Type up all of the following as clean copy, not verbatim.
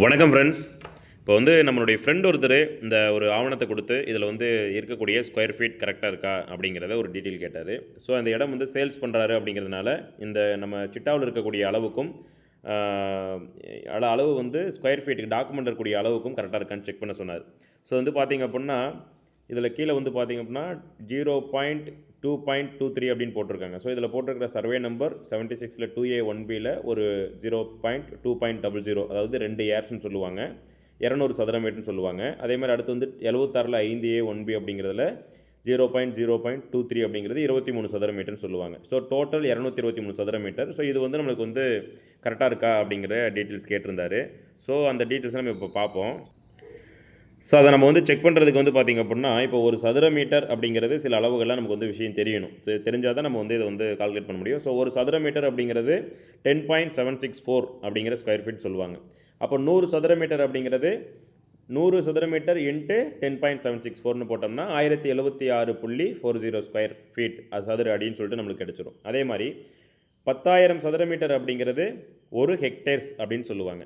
வணக்கம் ஃப்ரெண்ட்ஸ். இப்போ நம்மளுடைய ஃப்ரெண்ட் ஒருத்தர் இந்த ஒரு ஆவணத்தை கொடுத்து இதில் இருக்கக்கூடிய ஸ்கொயர் ஃபீட் கரெக்டாக இருக்கா அப்படிங்கிறத ஒரு டீட்டெயில் கேட்டார். ஸோ அந்த இடம் சேல்ஸ் பண்ணுறாரு அப்படிங்கிறதுனால இந்த நம்ம சிட்டாவில் இருக்கக்கூடிய அளவுக்கும் அளவு ஸ்கொயர் ஃபீட்டுக்கு டாக்குமெண்ட் இருக்கக்கூடிய அளவுக்கும் கரெக்டாக இருக்கான்னு செக் பண்ண சொன்னார். ஸோ பார்த்திங்க அப்படின்னா இதில் கீழே பார்த்திங்க அப்படின்னா 0.2.23 அப்படின்னு போட்டிருக்காங்க. ஸோ இதில் போட்டிருக்கிற சர்வே நம்பர் 76 2A1Bயில் ஒரு 0.2.00, அதாவது 2 ஏர்ஸ்ன்னு சொல்லுவாங்க, 200 சதுர மீட்டர்னு சொல்லுவாங்க. அதே மாதிரி அடுத்து 76 5A1B அப்படிங்கிறதுல 0.0.23 அப்படிங்கிறது 23 சதுர மீட்டர்னு சொல்லுவாங்க. ஸோ டோட்டல் 223 சதுர மீட்டர். ஸோ இது நம்மளுக்கு கரெக்டாக இருக்கா அப்படிங்கிற டீட்டெயில்ஸ் கேட்டிருந்தார். ஸோ அந்த டீட்டெயில்ஸ் நம்ம இப்போ பார்ப்போம். ஸோ அதை நம்ம செக் பண்ணுறதுக்கு பார்த்திங்க அப்படின்னா இப்போ ஒரு சதுர மீட்டர் அப்படிங்கிறது சில அளவுகள்லாம் நமக்கு விஷயம் தெரியணும். ஸோ தெரிஞ்சால் தான் நம்ம இதை கால்குலேட் பண்ண முடியும். ஸோ ஒரு சதுர மீட்டர் அப்படிங்கிறது 10.764 அப்படிங்கிற ஸ்கொயர் ஃபீட் சொல்லுவாங்க. அப்போ 100 சதுர மீட்டர் அப்படிங்கிறது 100 சதுர மீட்டர் இன்ட்டு 10.764ன்னு போட்டோம்னா 1076.40 ஸ்கொயர் ஃபீட் அது சதுர அடின்னு சொல்லிட்டு நம்மளுக்கு கிடச்சிரும். அதே மாதிரி 10,000 சதுர மீட்டர் அப்படிங்கிறது 1 ஹெக்டேர்ஸ் அப்படின்னு சொல்லுவாங்க.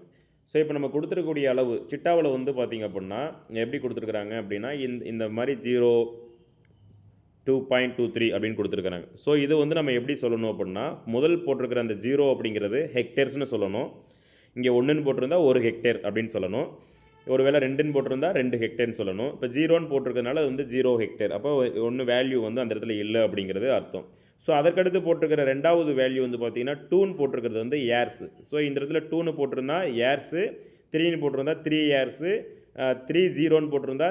ஸோ இப்போ நம்ம கொடுத்துருக்கக்கூடிய அளவு சிட்டாவில் பார்த்திங்க அப்படின்னா எப்படி கொடுத்துருக்குறாங்க அப்படின்னா இந்த மாதிரி 0.2.23 அப்படின்னு கொடுத்துருக்குறாங்க. ஸோ இது நம்ம எப்படி சொல்லணும் அப்படின்னா முதல் போட்டிருக்கிற அந்த 0 அப்படிங்கிறது ஹெக்டேர்ஸ்னு சொல்லணும். இங்கே 1ன்னு போட்டிருந்தா 1 ஹெக்டேர் அப்படின்னு சொல்லணும். ஒரு வேளை 2ன்னு போட்டிருந்தா 2 ஹெக்டேர்னு சொல்லணும். இப்போ 0ன்னு போட்டிருக்கிறதுனால அது 0 ஹெக்டேர். அப்போ ஒன்று வேல்யூ அந்த இடத்துல இல்லை அப்படிங்கிறது அர்த்தம். ஸோ அதற்கடுத்து போட்டிருக்கிற ரெண்டாவது வேல்யூ பார்த்திங்கன்னா 2ன்னு போட்டிருக்கிறது ஏர்ஸ். ஸோ இந்த இடத்துல 2ன்னு போட்டிருந்தா ஏர்ஸு, 3ன்னு போட்டிருந்தா 3 ஏர்ஸு, 3 0ன்னு போட்டிருந்தா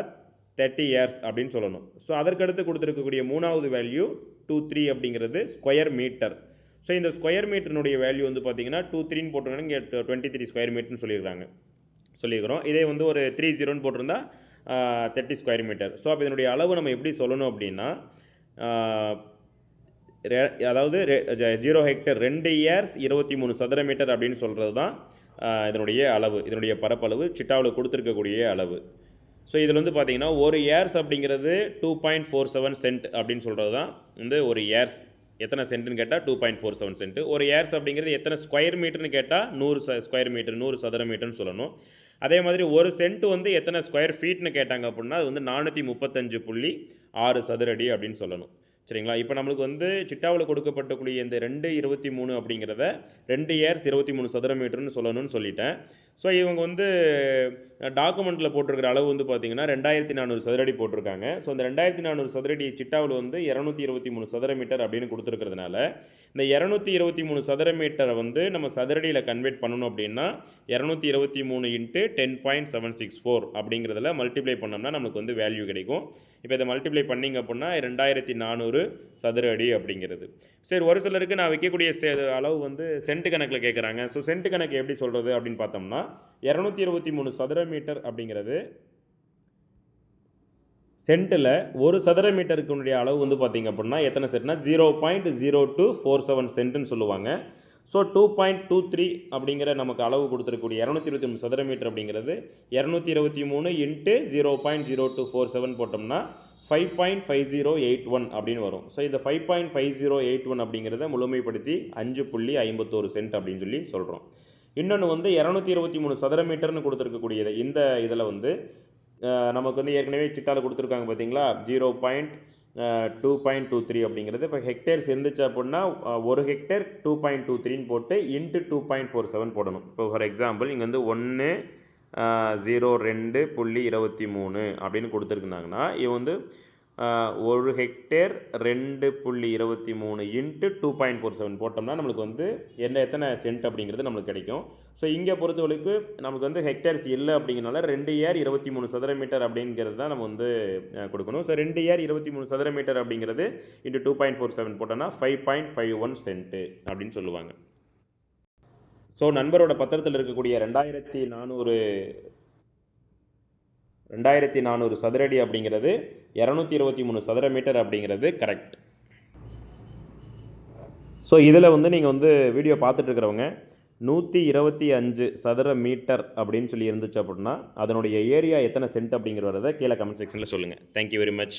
30 ஏர்ஸ் அப்படின்னு சொல்லணும். ஸோ அதற்கடுத்து கொடுத்துருக்கக்கூடிய மூணாவது வேல்யூ 23 அப்படிங்கிறது ஸ்கொயர் மீட்டர். ஸோ இந்த ஸ்கொயர் மீட்டருடைய வேல்யூ பார்த்திங்கன்னா 23ன்னு போட்டிருக்காங்க, இங்கே 23 ஸ்கொயர் மீட்டர்னு சொல்லியிருக்கிறோம். இதே ஒரு 3 0ன்னு போட்டிருந்தா 30 ஸ்கொயர் மீட்டர். ஸோ அப்போ இதனுடைய அளவு நம்ம எப்படி சொல்லணும் அப்படின்னா அதாவது 0 ஹெக்டர் 2 ஏர்ஸ் 23 சதுர மீட்டர் அப்படின்னு சொல்கிறது தான் இதனுடைய அளவு, இதனுடைய பரப்பளவு சிட்டாவில் கொடுத்துருக்கக்கூடிய அளவு. ஸோ இதில் பார்த்திங்கன்னா ஒரு ஏர்ஸ் அப்படிங்கிறது 2.47 சென்ட் அப்படின்னு சொல்கிறது தான் ஒரு ஏர்ஸ். எத்தனை சென்ட்டுன்னு கேட்டால் 2.47 சென்ட். ஒரு ஏர்ஸ் அப்படிங்கிறது எத்தனை ஸ்கொயர் மீட்டர்னு கேட்டால் 100 ஸ்கொயர் மீட்டர் 100 சதுர மீட்டர்னு சொல்லணும். அதே மாதிரி ஒரு சென்ட் எத்தனை ஸ்கொயர் ஃபீட்னு கேட்டாங்க அப்படின்னா அது 435.6 சதுரடி அப்படின்னு சொல்லணும். சரிங்களா? இப்போ நம்மளுக்கு சிட்டாவில் கொடுக்கப்பட்டக்கூடிய இந்த 2.23 அப்படிங்கிறத 2 ஏர்ஸ் 23 சதுர மீட்டர்னு சொல்லணும்னு சொல்லிட்டேன். ஸோ இவங்க டாக்குமெண்ட்டில் போட்டிருக்கிற அளவு பார்த்திங்கன்னா 2400 சதுரடி போட்டிருக்காங்க. ஸோ அந்த 2400 சதுரடி சிட்டாவில் 223 சதுர மீட்டர் அப்படின்னு கொடுத்துருக்கிறதுனால இந்த 223 சதுர மீட்டரை நம்ம சதுரடியில் கன்வெர்ட் பண்ணணும் அப்படின்னா 223 இன்ட்டு 10.764 அப்படிங்கிறதுல மல்டிப்ளை பண்ணோம்னா நமக்கு வேல்யூ கிடைக்கும். இப்போ இதை மல்டிப்ளை பண்ணிங்க அப்படின்னா 2400 சதுர அடி அப்படிங்கிறது. சரி, ஒரு சிலருக்கு நான் வைக்கக்கூடிய அளவு சென்ட் கணக்கில் கேட்குறாங்க. ஸோ சென்ட் கணக்கு எப்படி சொல்கிறது அப்படின்னு பார்த்தோம்னா 223 சதுர மீட்டர் அப்படிங்கிறது சென்ட்டில் ஒரு சதுர மீட்டருக்கு அளவு பார்த்திங்க அப்படின்னா எத்தனை சென்ட்னா 0.0247 சென்ட்டுன்னு சொல்லுவாங்க. ஸோ 2.23 அப்படிங்கிற நமக்கு அளவு கொடுத்துருக்கூடிய 223 சதுர மீட்டர் அப்படிங்கிறது 223 இன்ட்டு 0.0247 போட்டோம்னா 5.5081 அப்படின்னு வரும். ஸோ இந்த 5.5081 அப்படிங்கிறத முழுமைப்படுத்தி 5.51 சென்ட் அப்படின்னு சொல்கிறோம். இன்னொன்று 223 சதுர மீட்டர்னு கொடுத்துருக்கக்கூடியது இந்த இதில் நமக்கு ஏற்கனவே சிட்டாவில் கொடுத்துருக்காங்க பார்த்தீங்களா 0.2.23 அப்படிங்கிறது. இப்போ ஹெக்டேர்ஸ் இருந்துச்சு அப்படின்னா ஒரு ஹெக்டேர் 2.23ன்னு போட்டு இன்ட்டு 2.47 போடணும். இப்போ ஃபார் எக்ஸாம்பிள் இங்கே 102.23 அப்படின்னு கொடுத்துருக்குனாங்கன்னா இவன் ஒரு ஹெக்டேர் 2.23 இன்ட்டு 2.47 போட்டோம்னா நம்மளுக்கு எத்தனை சென்ட் அப்படிங்கிறது நம்மளுக்கு கிடைக்கும். ஸோ இங்கே பொறுத்தவரைக்கு நமக்கு ஹெக்டேர்ஸ் இல்லை அப்படிங்கிறனால 2 ஏர் 23 சதுர மீட்டர் அப்படிங்கிறது தான் நம்ம கொடுக்கணும். ஸோ 2 ஏர் 23 சதுர மீட்டர் அப்படிங்கிறது இன்ட்டு 2.47 போட்டோம்னா 5.51 சென்ட்டு அப்படின்னு சொல்லுவாங்க. ஸோ நண்பரோட பத்திரத்தில் இருக்கக்கூடிய 2400 சதுரடி அப்படிங்கிறது 223 சதுர மீட்டர் அப்படிங்கிறது கரெக்ட். ஸோ இதில் நீங்கள் வீடியோ பார்த்துட்டு இருக்கிறவங்க 125 சதுர மீட்டர் அப்படின்னு இருந்துச்சு அப்படின்னா அதனுடைய ஏரியா எத்தனை சென்ட் அப்படிங்கிறத கீழே கமெண்ட் செக்ஷனில் சொல்லுங்கள். Thank you very much.